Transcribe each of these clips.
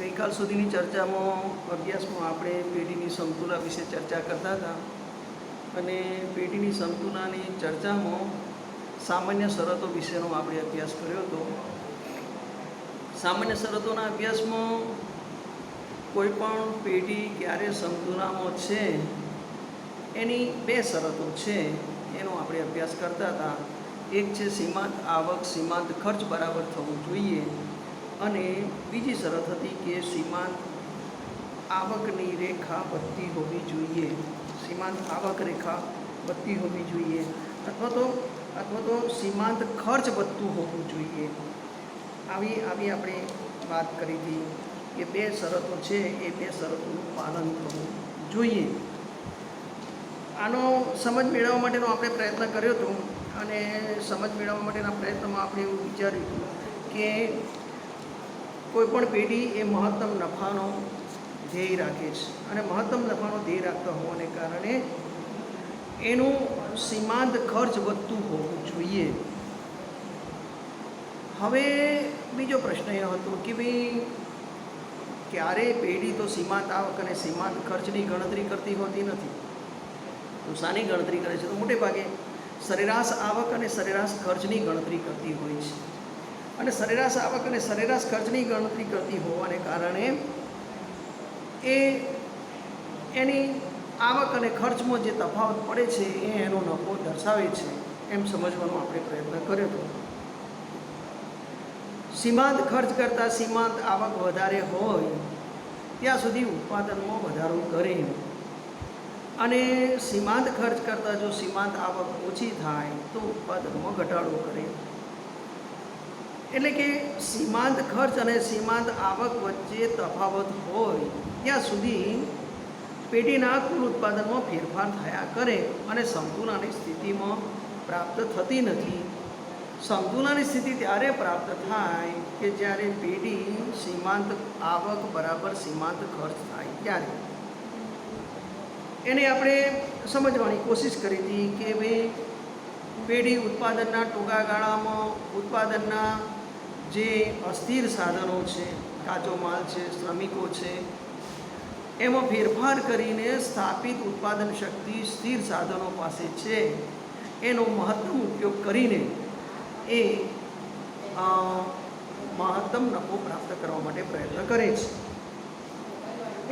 ગઈકાલ સુધીની ચર્ચામાં અભ્યાસમાં આપણે પેઢીની સમતુલા વિશે ચર્ચા કરતા હતા અને પેઢીની સમતુલાની ચર્ચામાં સામાન્ય શરતો વિશેનો આપણે અભ્યાસ કર્યો હતો. સામાન્ય શરતોના અભ્યાસમાં કોઈ પણ પેઢી ક્યારે સમતુલામાં છે એની બે શરતો છે એનો આપણે અભ્યાસ કરતા હતા. એક છે સીમાંત આવક સીમાંત ખર્ચ બરાબર થવું જોઈએ અને બીજી શરત હતી કે સીમાંત આવકની રેખા વધતી હોવી જોઈએ. સીમાંત આવક રેખા વધતી હોવી જોઈએ અથવા તો સીમાંત ખર્ચ વધતું હોવું જોઈએ. આવી આપણે વાત કરી હતી કે બે શરતો છે એ બે શરતોનું પાલન કરવું જોઈએ. આનો સમજ મેળવવા માટેનો આપણે પ્રયત્ન કર્યો હતો અને સમજ મેળવવા માટેના પ્રયત્નમાં આપણે એવું વિચાર્યું હતું કે કોઈપણ પેઢી એ મહત્તમ નફાનો ધ્યેય રાખે છે અને મહત્તમ નફાનો ધ્યેય રાખતા હોવાને કારણે એનું સીમાંત ખર્ચ વધતું હોવું જોઈએ. હવે બીજો પ્રશ્ન એ હતો કે ભાઈ ક્યારે પેઢી તો સીમાંત આવક અને સીમાંત ખર્ચની ગણતરી કરતી હોતી નથી. તો શાની ગણતરી કરે છે? તો મોટે ભાગે સરેરાશ આવક અને સરેરાશ ખર્ચની ગણતરી કરતી હોય છે અને સરેરાશ આવક અને સરેરાશ ખર્ચની ગણતરી કરતી હોવાને કારણે એની આવક અને ખર્ચમાં જે તફાવત પડે છે એ એનો નફો દર્શાવે છે એમ સમજવાનો આપણે પ્રયત્ન કર્યો હતો. સીમાંત ખર્ચ કરતાં સીમાંત આવક વધારે હોય ત્યાં સુધી ઉત્પાદનમાં વધારો કરે અને સીમાંત ખર્ચ કરતાં જો સીમાંત આવક ઓછી થાય તો ઉત્પાદનમાં ઘટાડો કરે. એટલે કે સીમાંત ખર્ચ અને સીમાંત આવક વચ્ચે તફાવત હોય ત્યાં સુધી પેઢીના કુલ ઉત્પાદનમાં ફેરફાર થયા કરે અને સમતુલાની સ્થિતિમાં પ્રાપ્ત થતી નથી. સમતુલાની સ્થિતિ ત્યારે પ્રાપ્ત થાય કે જ્યારે પેઢી સીમાંત આવક બરાબર સીમાંત ખર્ચ થાય ત્યારે. એને આપણે સમજવાની કોશિશ કરી હતી કે ભાઈ પેઢી ઉત્પાદનના ટૂંકા ગાળામાં ઉત્પાદનના જે અસ્થિર સાધનો છે, કાચો માલ છે, શ્રમિકો છે, એમાં ફેરફાર કરીને સ્થાપિત ઉત્પાદન શક્તિ સ્થિર સાધનો પાસે છે એનો મહત્તમ ઉપયોગ કરીને એ મહત્તમ નફો પ્રાપ્ત કરવા માટે પ્રયત્ન કરે છે.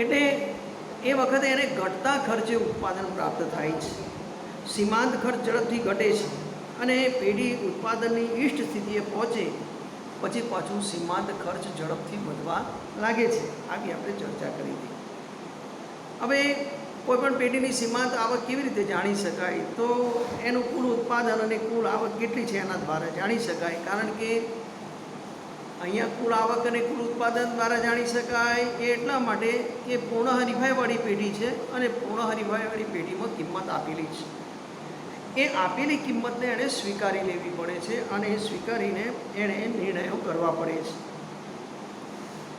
એટલે એ વખતે એને ઘટતા ખર્ચે ઉત્પાદન પ્રાપ્ત થાય છે. સીમાંત ખર્ચ ઝડપથી ઘટે છે અને પેઢી ઉત્પાદનની ઇષ્ટ સ્થિતિએ પહોંચે પછી પાછું સીમાંત ખર્ચ ઝડપથી વધવા લાગે છે. આવી આપણે ચર્ચા કરી હતી. હવે કોઈપણ પેઢીની સીમાંત આવક કેવી રીતે જાણી શકાય? તો એનું કુલ ઉત્પાદન અને કુલ આવક કેટલી છે એના દ્વારા જાણી શકાય. કારણ કે અહીંયા કુલ આવક અને કુલ ઉત્પાદન દ્વારા જાણી શકાય એ એટલા માટે કે પૂર્ણ હરીફાઈવાળી પેઢી છે અને પૂર્ણ હરીફાઈવાળી પેઢીમાં કિંમત આપેલી છે. એ આપેલી કિંમતને એણે સ્વીકારી લેવી પડે છે અને એ સ્વીકારીને એણે નિર્ણયો કરવા પડે છે.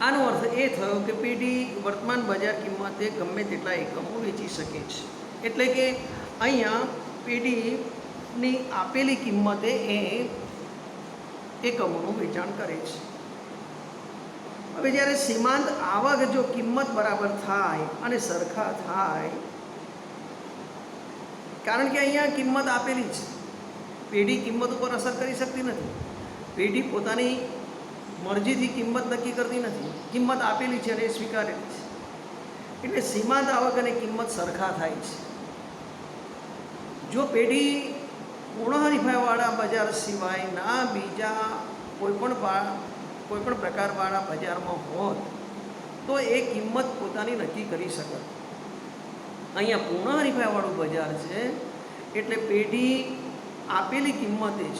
આનો અર્થ એ થયો કે પેઢી વર્તમાન બજાર કિંમતે ગમે તેટલા એકમો વેચી શકે છે. એટલે કે અહીંયા પેઢીની આપેલી કિંમતે એ એકમોનું વેચાણ કરે છે. હવે જ્યારે સીમાંત આવક જો કિંમત બરાબર થાય અને સરખા થાય, કારણ કે અહીંયા કિંમત આપેલી છે, પેઢી કિંમત ઉપર અસર કરી શકતી નથી. પેઢી પોતાની મરજીથી કિંમત નક્કી કરતી નથી. કિંમત આપેલી છે અને એ સ્વીકારેલી છે. એટલે સીમાંત આવક અને કિંમત સરખા થાય છે. જો પેઢી પૂર્ણ હરીફાઈવાળા બજાર સિવાયના બીજા કોઈપણ પ્રકારવાળા બજારમાં હોત તો એ કિંમત પોતાની નક્કી કરી શકત. અહીંયા પૂર્ણ હરીફાઈવાળું બજાર છે એટલે પેઢી આપેલી કિંમતે જ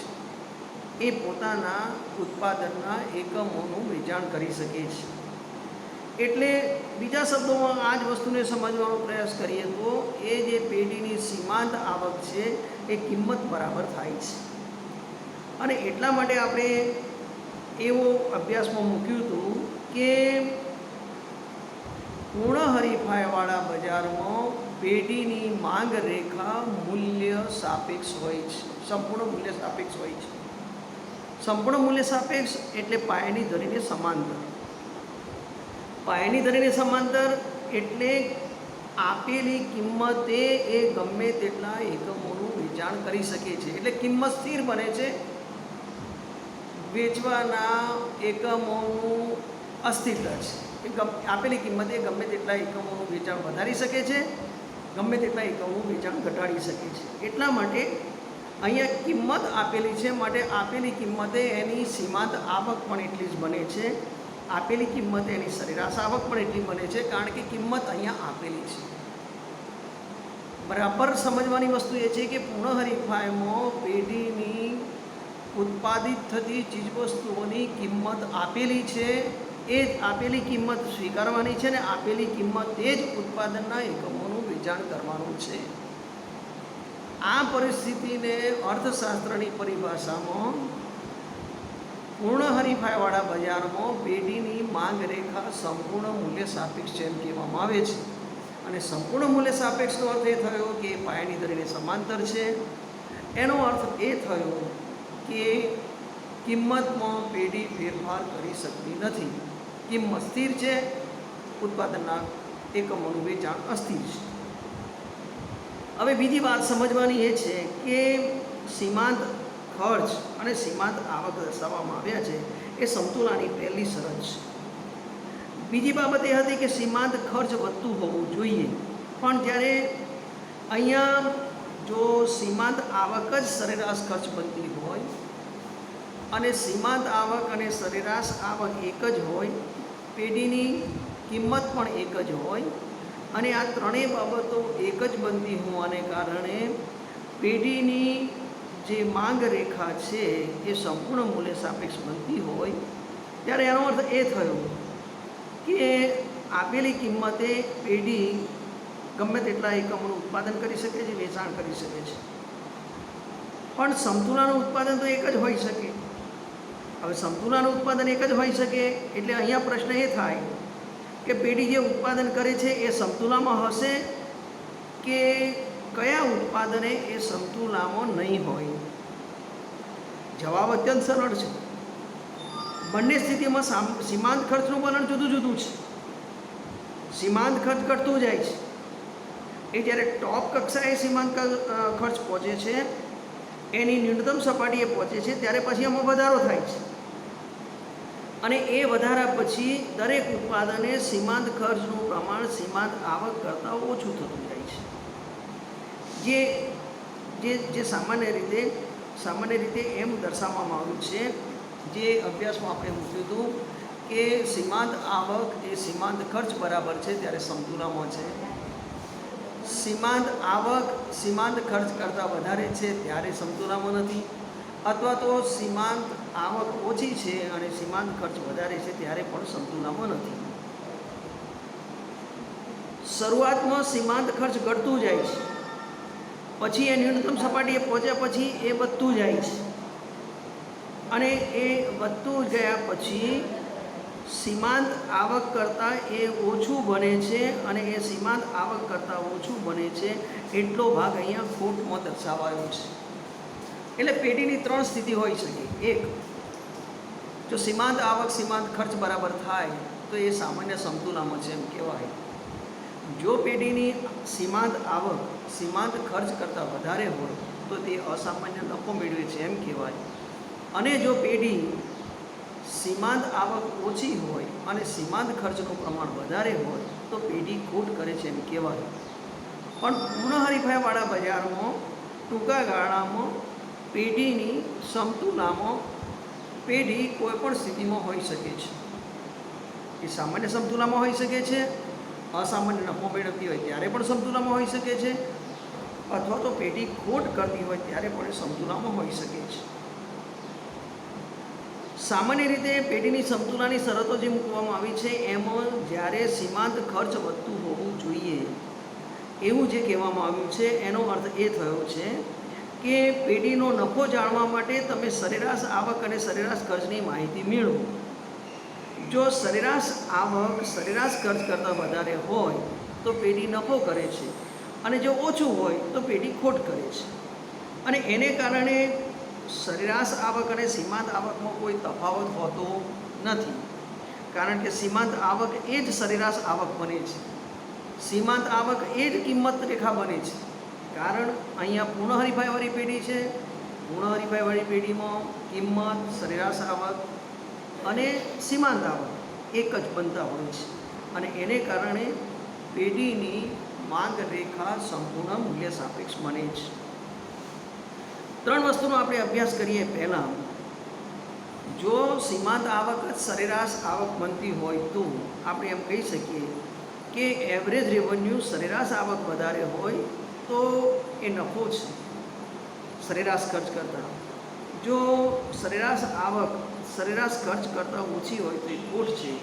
એ પોતાના ઉત્પાદનના એકમોનું વેચાણ કરી શકે છે. એટલે બીજા શબ્દોમાં આ જ વસ્તુને સમજવાનો પ્રયાસ કરીએ તો એ જે પેઢીની સીમાંત આવક છે એ કિંમત બરાબર થાય છે. અને એટલા માટે આપણે એવો અભ્યાસમાં મૂક્યું હતું કે પૂર્ણ હરીફાઈવાળા બજારમાં પેઢીની માંગ રેખા મૂલ્ય સાપેક્ષ હોય છે, સંપૂર્ણ મૂલ્ય સાપેક્ષ હોય છે. સંપૂર્ણ મૂલ્ય સાપેક્ષ એટલે પાયાની ધરીને સમાંતર. પાયાની ધરીને સમાંતર એટલે આપેલી કિંમતે એ ગમે તેટલા એકમોનું વેચાણ કરી શકે છે. એટલે કિંમત સ્થિર બને છે, વેચવાના એકમોનું અસ્થિર છે. આપેલી કિંમતે ગમે તેટલા એકમોનું વેચાણ વધારી શકે છે, ગમે તેટલા એકમોનું વેચાણ ઘટાડી શકે છે. એટલા માટે અહીંયા કિંમત આપેલી છે, માટે આપેલી કિંમતે એની સીમાંત આવક પણ એટલી જ બને છે. આપેલી કિંમતે એની સરેરાશ આવક પણ એટલી બને છે, કારણ કે કિંમત અહીંયા આપેલી છે. બરાબર સમજવાની વસ્તુ એ છે કે પૂર્ણ હરીફાઈમાં પેઢીની ઉત્પાદિત થતી ચીજવસ્તુઓની કિંમત આપેલી છે, એ જ આપેલી કિંમત સ્વીકારવાની છે, ને આપેલી કિંમતે જ ઉત્પાદનના એકમોનું વેચાણ કરવાનું છે. આ પરિસ્થિતિને અર્થશાસ્ત્રની પરિભાષામાં પૂર્ણ હરીફાઈવાળા બજારમાં પેઢીની માંગ રેખા સંપૂર્ણ મૂલ્ય સાપેક્ષ છે એમ કહેવામાં આવે છે. અને સંપૂર્ણ મૂલ્ય સાપેક્ષનો અર્થ એ થયો કે પાયાની ધરીને સમાંતર છે. એનો અર્થ એ થયો કે કિંમતમાં પેઢી ફેરફાર કરી શકતી નથી. કિંમત સ્થિર છે, ઉત્પાદનના એકમોનું વેચાણ અસ્થિર છે. હવે બીજી વાત સમજવાની એ છે કે સીમાંત ખર્ચ અને સીમાંત આવક દર્શાવવામાં આવ્યા છે એ સમતુલાની પહેલી શરત છે. બીજી બાબત એ હતી કે સીમાંત ખર્ચ વધતું હોવું જોઈએ, પણ જ્યારે અહીંયા જો સીમાંત આવક જ સરેરાશ ખર્ચ બનતી હોય અને સીમાંત આવક અને સરેરાશ આવક એક જ હોય, પેઢીની કિંમત પણ એક જ હોય અને આ ત્રણેય બાબતો એક જ બનતી હોવાને કારણે પેઢીની જે માંગ રેખા છે એ સંપૂર્ણ મૂલ્ય સાપેક્ષ બનતી હોય, ત્યારે એનો અર્થ એ થયો કે આપેલી કિંમતે પેઢી ગમે તેટલા એકમોનું ઉત્પાદન કરી શકે છે, વેચાણ કરી શકે છે. પણ સમતુલાનું ઉત્પાદન તો એક જ હોઈ શકે. હવે સમતુલાનું ઉત્પાદન એક જ હોઈ શકે એટલે અહીંયા પ્રશ્ન એ થાય કે પેઢી જે ઉત્પાદન કરે છે એ સમતુલામાં હશે કે કયા ઉત્પાદને એ સમતુલામાં નહીં હોય? જવાબ અત્યંત સરળ છે. બંને સ્થિતિમાં સીમાંત ખર્ચનું વલણ જુદું જુદું છે. સીમાંત ખર્ચ ઘટતું જાય છે. એ જ્યારે ટોપ કક્ષાએ સીમાંત ખર્ચ પહોંચે છે, એની ન્યૂનતમ સપાટીએ પહોંચે છે, ત્યારે પછી એમાં વધારો થાય છે અને એ વધારા પછી દરેક ઉત્પાદને સીમાંત ખર્ચનું પ્રમાણ સીમાંત આવક કરતાં ઓછું થતું જાય છે. જે સામાન્ય રીતે એમ દર્શાવવામાં આવ્યું છે, જે અભ્યાસમાં આપણે મૂક્યું હતું કે સીમાંત આવક એ સીમાંત ખર્ચ બરાબર છે ત્યારે સમતુલામાં છે. સીમાંત આવક સીમાંત ખર્ચ કરતાં વધારે છે ત્યારે સમતુલામાં નથી, અથવા તો સીમાંત આવક ઓછી છે અને સીમાંત ખર્ચ વધારે છે ત્યારે પણ સમતુલામાં નથી. શરૂઆતમાં સીમાંત ખર્ચ ઘટતું જાય છે, પછી એ ન્યૂનતમ સપાટીએ પહોંચ્યા પછી એ વધતું જાય છે અને એ વધતું ગયા પછી સીમાંત આવક કરતાં એ ઓછું બને છે અને એ સીમાંત આવક કરતાં ઓછું બને છે એટલો ભાગ અહીંયા ખોટમાં દર્શાવાયો છે. એટલે પેઢીની ત્રણ સ્થિતિ હોઈ શકે. એક, જો સીમાંત આવક સીમાંત ખર્ચ બરાબર થાય તો એ સામાન્ય સમતુલામાં છે એમ કહેવાય. જો પેઢીની સીમાંત આવક સીમાંત ખર્ચ કરતાં વધારે હોય તો તે અસામાન્ય નફો મેળવે છે એમ કહેવાય. અને જો પેઢી સીમાંત આવક ઓછી હોય અને સીમાંત ખર્ચનું પ્રમાણ વધારે હોય તો પેઢી ખોટ કરે છે એમ કહેવાય. પણ પૂર્ણ હરીફાઈવાળા બજારમાં ટૂંકા ગાળામાં પેઢીની સમતુલામાં પેઢી કોઈપણ સ્થિતિમાં હોઈ શકે છે. એ સામાન્ય સમતુલામાં હોઈ શકે છે, અસામાન્ય નફો મેળવતી હોય ત્યારે પણ સમતુલામાં હોઈ શકે છે, અથવા તો પેઢી ખોટ કરતી હોય ત્યારે પણ સમતુલામાં હોઈ શકે છે. સામાન્ય રીતે પેઢીની સમતુલાની શરતો જે મૂકવામાં આવી છે એમાં જ્યારે સીમાંત ખર્ચ વધતું હોવું જોઈએ એવું જે કહેવામાં આવ્યું છે એનો અર્થ એ થયો છે કે પેઢીનો નફો જાણવા માટે તમે સરેરાશ આવક અને સરેરાશ ખર્ચની માહિતી મેળવો. જો સરેરાશ આવક સરેરાશ ખર્ચ કરતાં વધારે હોય તો પેઢી નફો કરે છે અને જો ઓછું હોય તો પેઢી ખોટ કરે છે. અને એને કારણે સરેરાશ આવક અને સીમાંત આવકમાં કોઈ તફાવત હોતો નથી. કારણ કે સીમાંત આવક એ જ સરેરાશ આવક બને છે, સીમાંત આવક એ જ કિંમત રેખા બને છે. કારણ અહીંયા પૂર્ણ હરીફાઈવાળી પેઢી છે, પૂર્ણ હરીફાઈવાળી પેઢીમાં કિંમત, સરેરાશ આવક અને સીમાંત આવક એક જ બનતા હોય છે અને એને કારણે પેઢીની માંગ રેખા સંપૂર્ણ મૂલ્ય સાપેક્ષ બને છે. 3 વસ્તુનો આપણે અભ્યાસ કરીએ. પહેલાં, જો સીમાંત આવક જ સરેરાશ આવક બનતી હોય તો આપણે એમ કહી શકીએ કે એવરેજ રેવન્યુ સરેરાશ આવક વધારે હોય તો એ નફો છે સરેરાશ ખર્ચ કરતાં. જો સરેરાશ આવક સરેરાશ ખર્ચ કરતાં ઓછી હોય તો એ ખોટ છે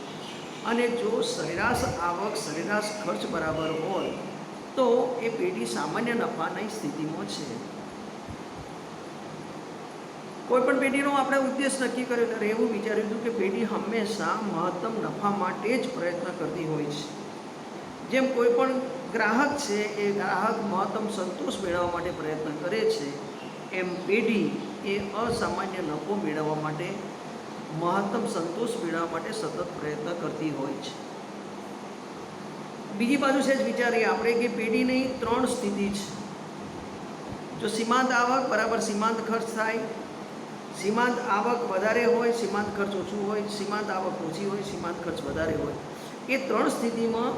અને જો સરેરાશ આવક સરેરાશ ખર્ચ બરાબર હોય તો એ પેઢી સામાન્ય નફાની સ્થિતિમાં છે. કોઈપણ પેઢીનો આપણે ઉદ્દેશ નક્કી કર્યો ત્યારે એવું વિચાર્યું હતું કે પેઢી હંમેશા મહત્તમ નફા માટે જ પ્રયત્ન કરતી હોય છે. જેમ કોઈ પણ ગ્રાહક છે એ ગ્રાહક મહત્તમ સંતોષ મેળવવા માટે પ્રયત્ન કરે છે, એમ પેઢી એ અસામાન્ય નફો મેળવવા માટે, મહત્તમ સંતોષ મેળવવા માટે સતત પ્રયત્ન કરતી હોય છે. બીજી બાજુ છે જ વિચારીએ આપણે કે પેઢીની 3 સ્થિતિ છે. જો સીમાંત આવક બરાબર સીમાંત ખર્ચ થાય, સીમાંત આવક વધારે હોય, સીમાંત ખર્ચ ઓછું હોય, સીમાંત આવક ઓછી હોય, સીમાંત ખર્ચ વધારે હોય, એ 3 સ્થિતિમાં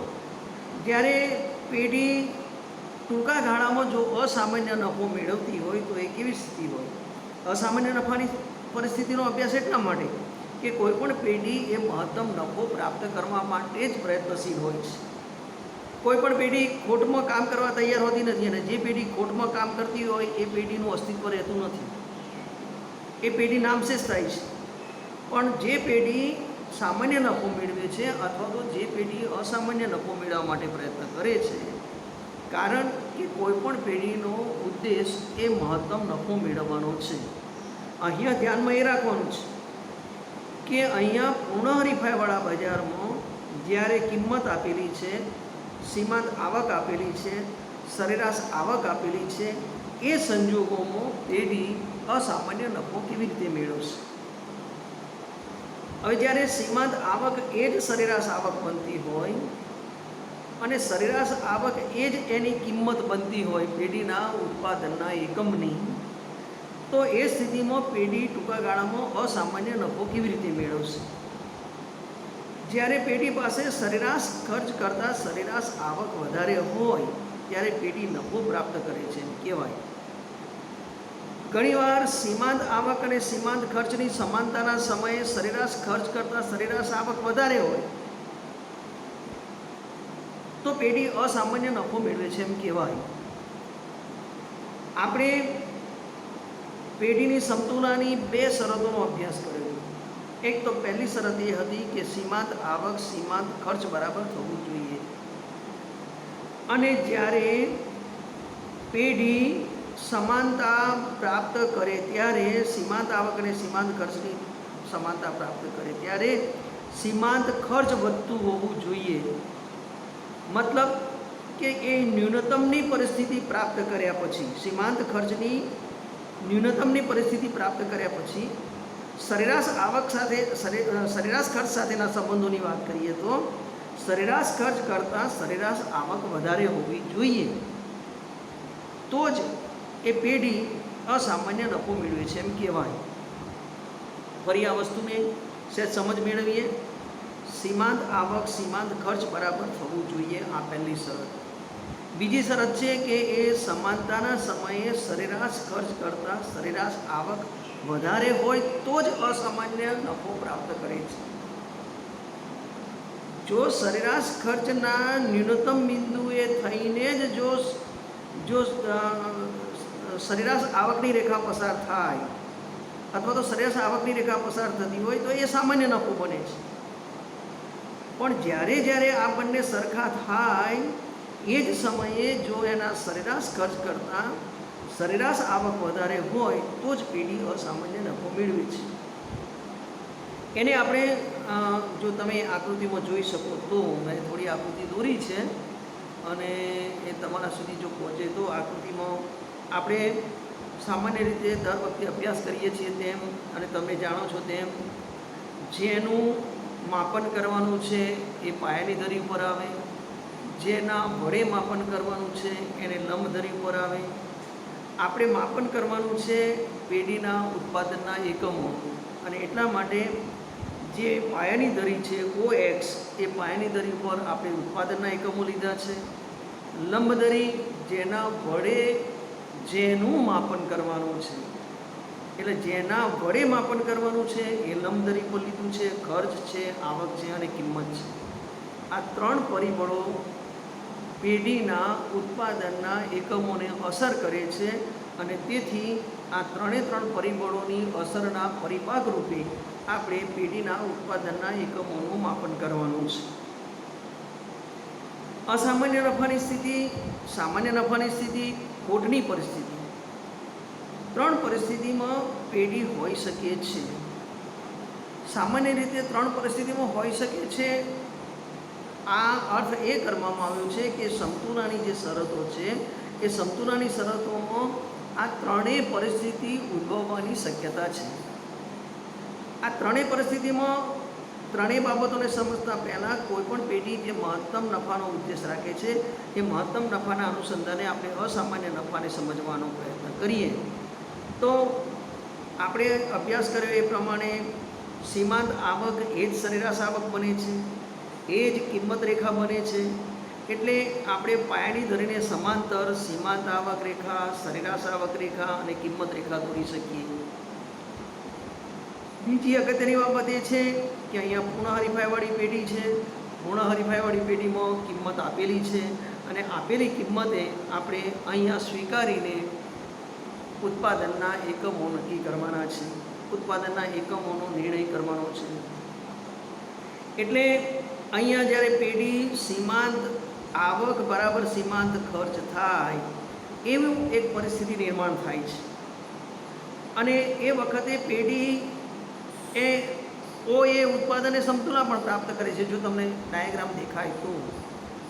જ્યારે પેઢી ટૂંકા ગાળામાં જો અસામાન્ય નફો મેળવતી હોય તો એ કેવી સ્થિતિ હોય? અસામાન્ય નફાની પરિસ્થિતિનો અભ્યાસ એટલા માટે કે કોઈપણ પેઢી એ મહત્તમ નફો પ્રાપ્ત કરવા માટે જ પ્રયત્નશીલ હોય છે. કોઈપણ પેઢી ખોટમાં કામ કરવા તૈયાર હોતી નથી અને જે પેઢી ખોટમાં કામ કરતી હોય એ પેઢીનું અસ્તિત્વ રહેતું નથી, એ પેઢી નામશેષ થાય છે. પણ જે પેઢી સામાન્ય નફો મેળવે છે અથવા તો જે પેઢી અસામાન્ય નફો મેળવવા માટે પ્રયત્ન કરે છે, કારણ કે કોઈપણ પેઢીનો ઉદ્દેશ એ મહત્તમ નફો મેળવવાનો છે. અહીંયા ધ્યાનમાં એ રાખવાનું છે કે અહીંયા પૂર્ણ હરીફાઈવાળા બજારમાં જ્યારે કિંમત આપેલી છે, સીમાંત આવક આપેલી છે, સરેરાશ આવક આપેલી છે, એ સંજોગોમાં પેઢી અસામાન્ય નફો કેવી રીતે મેળવશે? હવે જ્યારે સીમાંત આવક એ જ સરેરાશ આવક બનતી હોય અને સરેરાશ આવક એ જ એની કિંમત બનતી હોય પેઢીના ઉત્પાદનના એકમની, તો એ સ્થિતિમાં પેઢી ટૂંકા ગાળામાં અસામાન્ય નફો કેવી રીતે મેળવશે? જ્યારે પેઢી પાસે સરેરાશ ખર્ચ કરતાં સરેરાશ આવક વધારે હોય ત્યારે પેઢી નફો પ્રાપ્ત કરે છે એમ કહેવાય. ઘણીવાર સીમાંત આવક અને સીમાંત ખર્ચની સમાનતાના સમયે સરેરાશ ખર્ચ કરતાં સરેરાશ આવક વધારે હોય તો પેઢી અસામાન્ય નફો મેળવે છે એમ કહેવાય. આપણે પેઢીની સમતુલાની 2 શરતોનો અભ્યાસ કર્યો. એક તો પહેલી શરત એ હતી કે સીમાંત આવક સીમાંત ખર્ચ બરાબર થવું જોઈએ અને જ્યારે પેઢી સમાનતા પ્રાપ્ત કરે ત્યારે સીમાંત આવક અને સીમાંત ખર્ચની સમાનતા પ્રાપ્ત કરે ત્યારે સીમાંત ખર્ચ વધતું હોવું જોઈએ. મતલબ કે એ ન્યૂનતમની પરિસ્થિતિ પ્રાપ્ત કર્યા પછી, સીમાંત ખર્ચની ન્યૂનતમની પરિસ્થિતિ પ્રાપ્ત કર્યા પછી સરેરાશ આવક સાથે સરેરાશ ખર્ચ સાથેના સંબંધોની વાત કરીએ તો સરેરાશ ખર્ચ કરતાં સરેરાશ આવક વધારે હોવી જોઈએ, તો જ એ પેઢી અસામાન્ય નફો મેળવે છે એમ કહેવાય. ફરી આ વસ્તુને સહેજ સમજ મેળવીએ. સીમાંત આવક સીમાંત ખર્ચ બરાબર થવું જોઈએ, આ પહેલી શરત. બીજી શરત છે કે એ સમાનતાના સમયે સરેરાશ ખર્ચ કરતાં સરેરાશ આવક વધારે હોય તો જ અસામાન્ય નફો પ્રાપ્ત કરે છે. જો સરેરાશ ખર્ચના ન્યૂનતમ બિંદુએ થઈને જ જો સરેરાશ આવકની રેખા પસાર થાય અથવા તો સરેરાશ આવકની રેખા પસાર થતી હોય તો એ સામાન્ય નફો બને છે. પણ જ્યારે જ્યારે આ બંને સરખા થાય એ જ સમયે જો એના સરેરાશ ખર્ચ કરતાં સરેરાશ આવક વધારે હોય તો જ પેઢી અસામાન્ય નફો મેળવે છે. એને આપણે જો તમે આકૃતિમાં જોઈ શકો તો મેં થોડી આકૃતિ દોરી છે અને એ તમારા સુધી જો પહોંચે તો આકૃતિમાં આપણે સામાન્ય રીતે દર વખતે અભ્યાસ કરીએ છીએ તેમ અને તમે જાણો છો તેમ જેનું માપન કરવાનું છે એ પાયાની ધરી ઉપર આવે, જેના વડે માપન કરવાનું છે એને લંબ ધરી ઉપર આવે. આપણે માપન કરવાનું છે પેઢીના ઉત્પાદનના એકમો, અને એટલા માટે જે પાયાની ધરી છે OX એ પાયાની ધરી ઉપર આપણે ઉત્પાદનના એકમો લીધા છે. લંબ ધરી જેના વડે જેનું માપન કરવાનું છે, એટલે જેના વડે માપન કરવાનું છે એ લંબ ધરી પર લીધું છે. ખર્ચ છે, આવક છે અને કિંમત છે. આ 3 પરિબળો પેઢીના ઉત્પાદનના એકમોને અસર કરે છે, અને તેથી આ 3 પરિબળોની અસરના પરિપાક રૂપે આપણે પેઢીના ઉત્પાદનના એકમોનું માપન કરવાનું છે. અસામાન્ય નફાની સ્થિતિ, સામાન્ય નફાની સ્થિતિ, ખોટની પરિસ્થિતિ, 3 પરિસ્થિતિમાં પેઢી હોઈ શકે છે. સામાન્ય રીતે 3 પરિસ્થિતિમાં હોઈ શકે છે. આ અર્થ એ કરવામાં આવ્યો છે કે સમતુલાની જે શરતો છે એ સમતુલાની શરતોમાં આ 3 પરિસ્થિતિ ઉદ્ભવવાની શક્યતા છે. આ 3 પરિસ્થિતિમાં 3 બાબતોને સમજતા પહેલાં કોઈપણ પેઢી જે મહત્તમ નફાનો ઉદ્દેશ રાખે છે એ મહત્તમ નફાના અનુસંધાને આપણે અસામાન્ય નફાને સમજવાનો પ્રયત્ન કરીએ. તો આપણે અભ્યાસ કર્યો એ પ્રમાણે સીમાંત આવક એ જ સરેરાશ આવક બને છે, એ જ કિંમત રેખા બને છે. એટલે આપણે પાયાની ધરીને સમાંતર સીમાંત આવક રેખા, સરેરાશ આવક રેખા અને કિંમત રેખા દોરી શકીએ. બીજી અગત્યની બાબત એ છે કે અહીંયા પૂર્ણ હરીફાઈવાળી પેઢી છે. પૂર્ણ હરીફાઈવાળી પેઢીમાં કિંમત આપેલી છે, અને આપેલી કિંમતે આપણે અહીંયા સ્વીકારીને ઉત્પાદનના એકમો નક્કી કરવાના છે, ઉત્પાદનના એકમોનો નિર્ણય કરવાનો છે. એટલે અહીંયા જ્યારે પેઢી સીમાંત આવક બરાબર સીમાંત ખર્ચ થાય એવું એક પરિસ્થિતિ નિર્માણ થાય છે, અને એ વખતે પેઢી એ OA ઉત્પાદને સમતુલા પણ પ્રાપ્ત કરે છે. જો તમને ડાયાગ્રામ દેખાય તો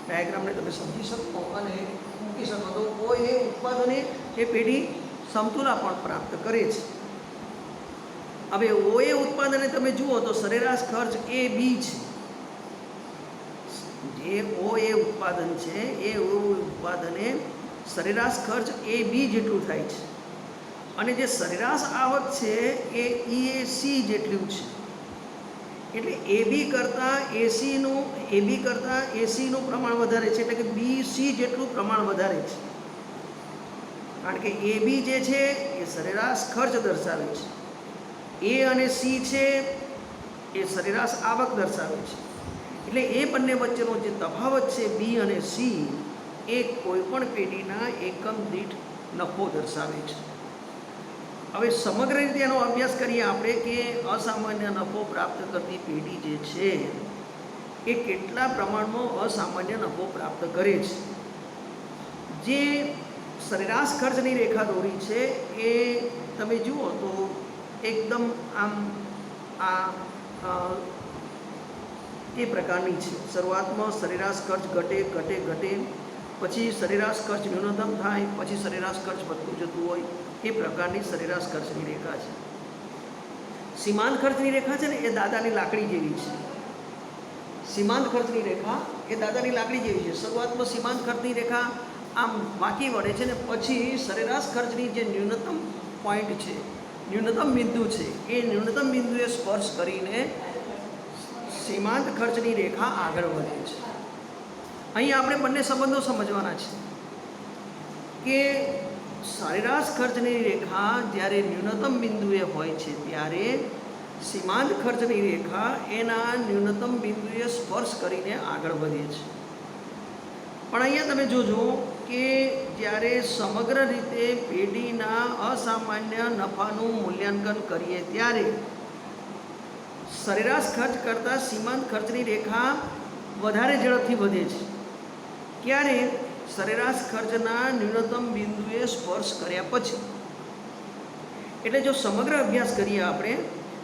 ડાયાગ્રામને તમે સમજી શકો અને મૂકી શકો તો OA ઉત્પાદને એ પેઢી સમતુલા પણ પ્રાપ્ત કરે છે. હવે OA ઉત્પાદને તમે જુઓ તો સરેરાશ ખર્ચ AB છે. જે OA ઉત્પાદન છે એ ઉત્પાદને સરેરાશ ખર્ચ AB જેટલું થાય છે, અને જે સરેરાશ આવક છે એ EAC જેટલું છે. એટલે AB કરતાં AC નું પ્રમાણ વધારે છે, એટલે કે BC જેટલું પ્રમાણ વધારે છે. કારણ કે AB જે છે એ સરેરાશ ખર્ચ દર્શાવે છે, A અને C છે એ સરેરાશ આવક દર્શાવે છે. એટલે એ બંને વચ્ચેનો જે તફાવત છે B અને C એ કોઈપણ પેઢીના એકમ દીઠ નફો દર્શાવે છે. હવે સમગ્ર રીતે એનો અભ્યાસ કરીએ આપણે કે અસામાન્ય નફો પ્રાપ્ત કરતી પેઢી જે છે એ કેટલા પ્રમાણમાં અસામાન્ય નફો પ્રાપ્ત કરે છે. જે સરેરાશ ખર્ચની રેખા દોરી છે એ તમે જુઓ તો એકદમ આમ એ પ્રકારની છે. શરૂઆતમાં સરેરાશ ખર્ચ ઘટે ઘટે ઘટે, પછી સરેરાશ ખર્ચ ન્યૂનતમ થાય, પછી સરેરાશ ખર્ચ વધતું જતું હોય, એ પ્રકારની સરેરાશ ખર્ચની રેખા છે. સીમાંત ખર્ચની રેખા છે ને એ દાદાની લાકડી જેવી છે. સીમાંત ખર્ચની રેખા એ દાદાની લાકડી જેવી છે. શરૂઆતમાં સીમાંત ખર્ચની રેખા આમ વાંકી વળે છે, ને પછી સરેરાશ ખર્ચની જે ન્યૂનતમ પોઈન્ટ છે, ન્યૂનતમ બિંદુ છે, એ ન્યૂનતમ બિંદુએ સ્પર્શ કરીને સીમાંત ખર્ચની રેખા આગળ વધે છે. અહીં આપણે બંને સંબંધો સમજવાના છે કે સરેરાશ ખર્ચની રેખા જ્યારે ન્યૂનતમ બિંદુએ હોય છે ત્યારે સીમાંત ખર્ચની રેખા એના ન્યૂનતમ બિંદુએ સ્પર્શ કરીને આગળ વધે છે. પણ અહીંયા તમે જોજો કે જ્યારે સમગ્ર રીતે પેઢીના અસામાન્ય નફાનું મૂલ્યાંકન કરીએ ત્યારે સરેરાશ ખર્ચ કરતાં સીમાંત ખર્ચની રેખા વધારે ઝડપથી વધે છે. ક્યારે? સરેરાશ ખર્ચના ન્યૂનતમ બિંદુએ સ્પર્શ કર્યા પછી. એટલે જો સમગ્ર અભ્યાસ કરીએ આપણે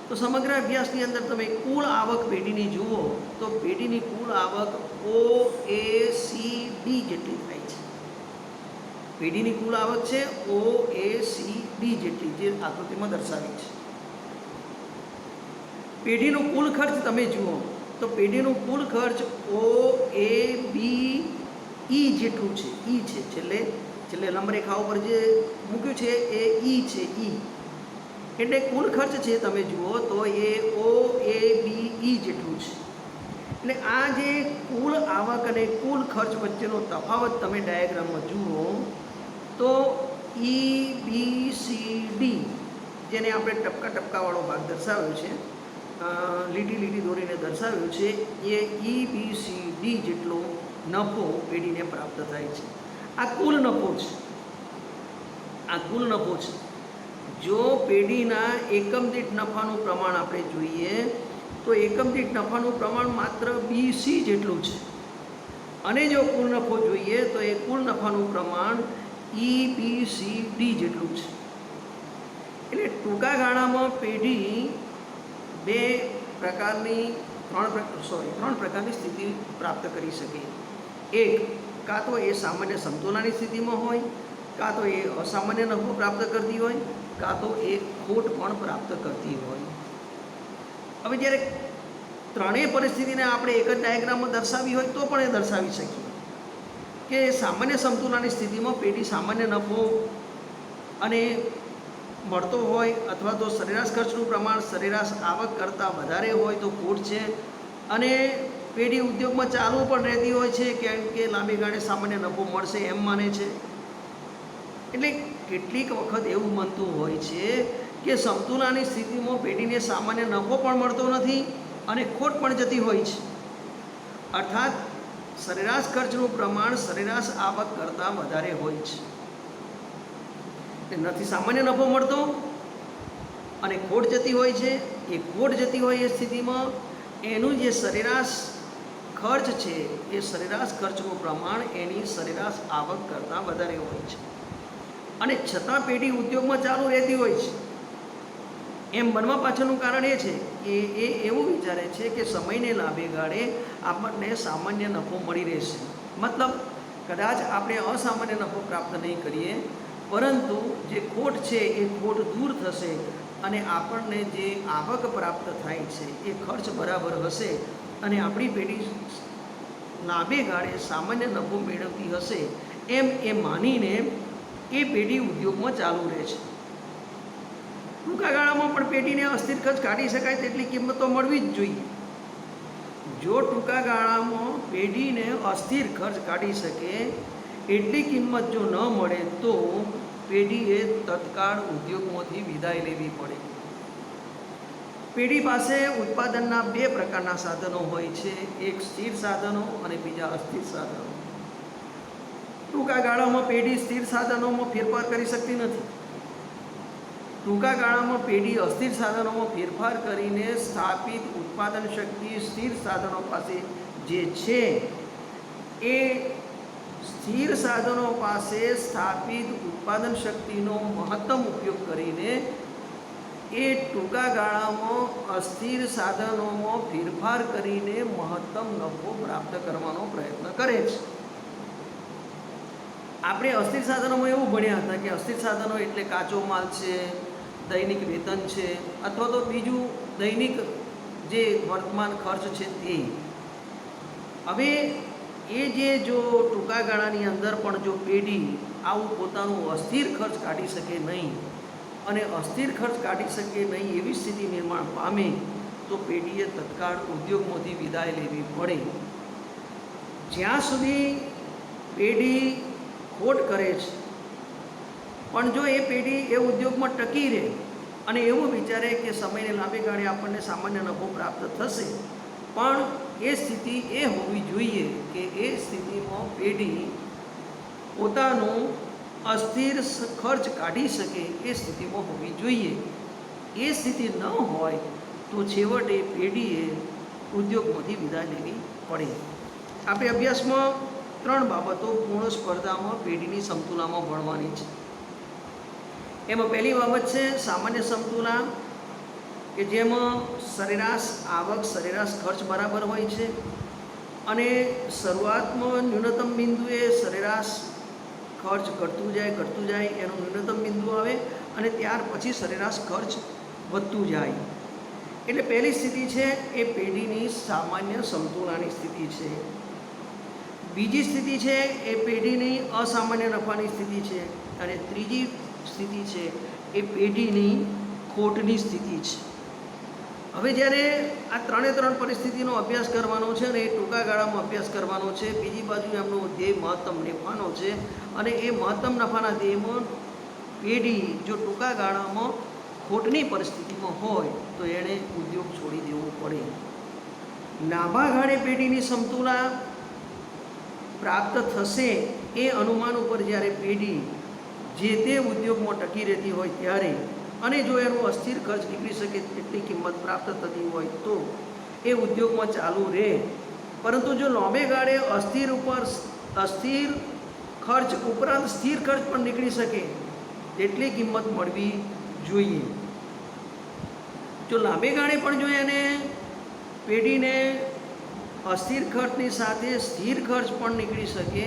તો સમગ્ર અભ્યાસની અંદર તમે કુલ આવક પેઢીની જુઓ તો પેઢીની કુલ આવક OACD જેટલી થાય છે. પેઢીની કુલ આવક છે OACD જેટલી, જે આકૃતિમાં દર્શાવી છે. પેઢીનો કુલ ખર્ચ તમે જુઓ તો પેઢીનું કુલ ખર્ચ OABE જેટલું છે. ઈ છે છેલ્લે લંબરેખા ઉપર જે મૂક્યું છે એ ઈ છે. ઈ એટલે કુલ ખર્ચ છે તમે જુઓ તો એ OABE જેટલું છે. એટલે આ જે કુલ આવક અને કુલ ખર્ચ વચ્ચેનો તફાવત તમે ડાયાગ્રામમાં જુઓ તો EBCD જેને આપણે ટપકાવાળો ભાગ દર્શાવ્યો છે, લીટી દોરીને દર્શાવ્યું છે, એ EBCD જેટલો નફો પેઢીને પ્રાપ્ત થાય છે. આ કુલ નફો છે. જો પેઢીના એકમ દીઠ નફાનું પ્રમાણ આપણે જોઈએ તો એકમ દીઠ નફાનું પ્રમાણ માત્ર BC જેટલું છે, અને જો કુલ નફો જોઈએ તો એ કુલ નફાનું પ્રમાણ EBCD જેટલું છે. એટલે ટૂંકા ગાળામાં પેઢી ત્રણ પ્રકારની સ્થિતિ પ્રાપ્ત કરી શકે. એક, કાં તો એ સામાન્ય સમતોલાની સ્થિતિમાં હોય, કાં તો એ અસામાન્ય નફો પ્રાપ્ત કરતી હોય, કાં તો એ ખોટ પણ પ્રાપ્ત કરતી હોય. હવે જ્યારે ત્રણેય પરિસ્થિતિને આપણે એક જ ડાયાગ્રામમાં દર્શાવી હોય તો પણ એ દર્શાવી શકીએ કે સામાન્ય સમતુલાની સ્થિતિમાં પેઢી સામાન્ય નફો અને મળતો હોય, અથવા તો સરેરાશ ખર્ચનું પ્રમાણ સરેરાશ આવક કરતાં વધારે હોય તો ખોટ છે, અને પેઢી ઉદ્યોગમાં ચાલુ પણ રહેતી હોય છે કેમ કે લાંબી ગાળે સામાન્ય નફો મળશે એમ માને છે. એટલે કેટલીક વખત એવું બનતું હોય છે કે સમતુલાની સ્થિતિમાં પેઢીને સામાન્ય નફો પણ મળતો નથી અને ખોટ પણ જતી હોય છે. અર્થાત સરેરાશ ખર્ચનું પ્રમાણ સરેરાશ આવક કરતાં વધારે હોય છે. નથી સામાન્ય નફો મળતો અને ખોટ જતી હોય છે. એ ખોટ જતી હોય એ સ્થિતિમાં એનું જે સરેરાશ ખર્ચ છે એ સરેરાશ ખર્ચનું પ્રમાણ એની સરેરાશ આવક કરતાં વધારે હોય છે, અને છતાં પેઢી ઉદ્યોગમાં ચાલુ રહેતી હોય છે. એમ બનવા પાછળનું કારણ એ છે કે એ એવું વિચારે છે કે સમયને લાંબે ગાળે આપણને સામાન્ય નફો મળી રહેશે. મતલબ કદાચ આપણે અસામાન્ય નફો પ્રાપ્ત નહીં કરીએ, પરંતુ જે ખોટ છે એ ખોટ દૂર થશે અને આપણને જે આવક પ્રાપ્ત થાય છે એ ખર્ચ બરાબર હશે અને આપણી પેઢી લાંબે ગાળે સામાન્ય નફો મેળવતી હશે એમ એ માનીને એ પેઢી ઉદ્યોગમાં ચાલુ રહે છે. ટૂંકા ગાળામાં પણ પેઢીને અસ્થિર ખર્ચ કાઢી શકાય તેટલી કિંમત તો મળવી જ જોઈએ. જો ટૂંકા ગાળામાં પેઢીને અસ્થિર ખર્ચ કાઢી શકે એટલી કિંમત જો ન મળે તો પેઢીએ તત્કાળ ઉદ્યોગમાંથી વિદાય લેવી પડે. પેઢી પાસે ઉત્પાદનના બે પ્રકારના સાધનો હોય છે, એક સ્થિર સાધનો અને બીજા અસ્થિર સાધનો. ટૂંકા ગાળામાં પેઢી સ્થિર સાધનોમાં ફેરફાર કરી શકતી નથી. ટૂંકા ગાળામાં પેઢી અસ્થિર સાધનોમાં ફેરફાર કરીને સ્થાપિત ઉત્પાદન શક્તિ સ્થિર સાધનો પાસે જે છે એ સ્થિર સાધનો પાસે સ્થાપિત ઉત્પાદન શક્તિનો મહત્તમ ઉપયોગ કરીને એ ટૂંકા ગાળામાં અસ્થિર સાધનોમાં ફેરફાર કરીને મહત્તમ નફો પ્રાપ્ત કરવાનો પ્રયત્ન કરે છે. આપણે અસ્થિર સાધનોમાં એવું ભણ્યા હતા કે અસ્થિર સાધનો એટલે કાચો માલ છે, દૈનિક વેતન છે, અથવા તો બીજું દૈનિક જે વર્તમાન ખર્ચ છે તે. હવે એ જે જો ટૂંકા ગાળાની અંદર પણ જો પેઢી આવું પોતાનું અસ્થિર ખર્ચ કાઢી શકે નહીં અને અસ્થિર ખર્ચ કાઢી શકે નહીં એવી સ્થિતિ નિર્માણ પામે તો પેઢીએ તત્કાળ ઉદ્યોગમાંથી વિદાય લેવી પડે. જ્યાં સુધી પેઢી ખોટ કરે છે પણ જો એ પેઢી એ ઉદ્યોગમાં ટકી રહે અને એવું વિચારે કે સમયને લાંબી ગાળે આપણને સામાન્ય નફો પ્રાપ્ત થશે, પણ એ સ્થિતિ એ હોવી જોઈએ કે એ સ્થિતિમાં પેઢી પોતાનું અસ્થિર ખર્ચ કાઢી શકે એ સ્થિતિમાં હોવી જોઈએ. એ સ્થિતિ ન હોય તો છેવટે પેઢીએ ઉદ્યોગમાંથી વિદાય લેવી પડે. આપણે અભ્યાસમાં 3 બાબતો પૂર્ણ સ્પર્ધામાં પેઢીની સમતુલામાં ભણવાની છે. એમાં પહેલી બાબત છે સામાન્ય સમતુલા, કે જેમાં સરેરાશ આવક સરેરાશ ખર્ચ બરાબર હોય છે અને શરૂઆતમાં ન્યૂનતમ બિંદુએ સરેરાશ ખર્ચ ઘટતું જાય એનું ન્યૂનતમ બિંદુ આવે અને ત્યાર પછી સરેરાશ ખર્ચ વધતું જાય. એટલે પહેલી સ્થિતિ છે એ પેઢીની સામાન્ય સમતુલાની સ્થિતિ છે. બીજી સ્થિતિ છે એ પેઢીની અસામાન્ય નફાની સ્થિતિ છે. અને ત્રીજી સ્થિતિ છે એ પેઢીની ખોટની સ્થિતિ છે. હવે જ્યારે આ ત્રણ પરિસ્થિતિનો અભ્યાસ કરવાનો છે અને એ ટૂંકા ગાળામાં અભ્યાસ કરવાનો છે. બીજી બાજુ એમનો ધ્યેય મહત્તમ નફાનો છે અને એ મહત્તમ નફાના ધ્યેયમાં પેઢી જો ટૂંકા ગાળામાં ખોટની પરિસ્થિતિમાં હોય તો એણે ઉદ્યોગ છોડી દેવો પડે. લાંબા ગાળે પેઢીની સમતુલા પ્રાપ્ત થશે એ અનુમાન ઉપર જ્યારે પેઢી જે તે ઉદ્યોગમાં ટકી રહેતી હોય ત્યારે અને જો એનો અસ્થિર ખર્ચ નીકળી શકે એટલી કિંમત પ્રાપ્ત થતી હોય તો એ ઉદ્યોગમાં ચાલુ રહે. પરંતુ જો લાંબે ગાળે અસ્થિર ખર્ચ ઉપરાંત સ્થિર ખર્ચ પણ નીકળી શકે તેટલી કિંમત મળવી જોઈએ. જો લાંબે ગાળે પણ જો એને પેઢીને અસ્થિર ખર્ચની સાથે સ્થિર ખર્ચ પણ નીકળી શકે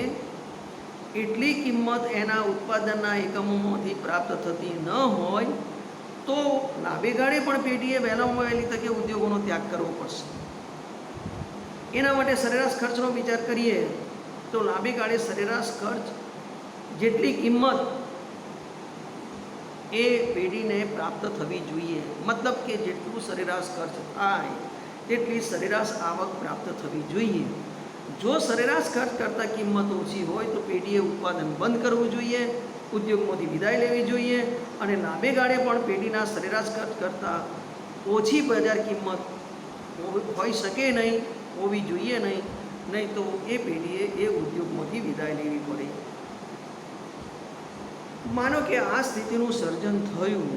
એટલી કિંમત એના ઉત્પાદનના એકમોમાંથી પ્રાપ્ત થતી ન હોય તો લાંબે ગાળે પણ પેઢીએ વહેલામાં વહેલી તકે ઉદ્યોગોનો ત્યાગ કરવો પડશે. એના માટે સરેરાશ ખર્ચનો વિચાર કરીએ તો લાંબે ગાળે સરેરાશ ખર્ચ જેટલી કિંમત એ પેઢીને પ્રાપ્ત થવી જોઈએ. મતલબ કે જેટલું સરેરાશ ખર્ચ થાય તેટલી સરેરાશ આવક પ્રાપ્ત થવી જોઈએ. જો સરેરાશ ખર્ચ કરતાં કિંમત ઓછી હોય તો પેઢીએ ઉત્પાદન બંધ કરવું જોઈએ, ઉદ્યોગમાંથી વિદાય લેવી જોઈએ અને લાંબે ગાળે પણ પેઢીના સરેરાશ ખર્ચ કરતાં ઓછી બજાર કિંમત હોઈ શકે નહીં, હોવી જોઈએ નહીં તો એ પેઢીએ એ ઉદ્યોગમાંથી વિદાય લેવી પડે. માનો કે આ સ્થિતિનું સર્જન થયું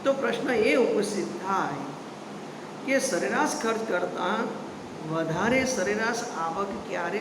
તો પ્રશ્ન એ ઉપસ્થિત થાય કે સરેરાશ ખર્ચ કરતાં વધારે સરેરાશ આવક ક્યારે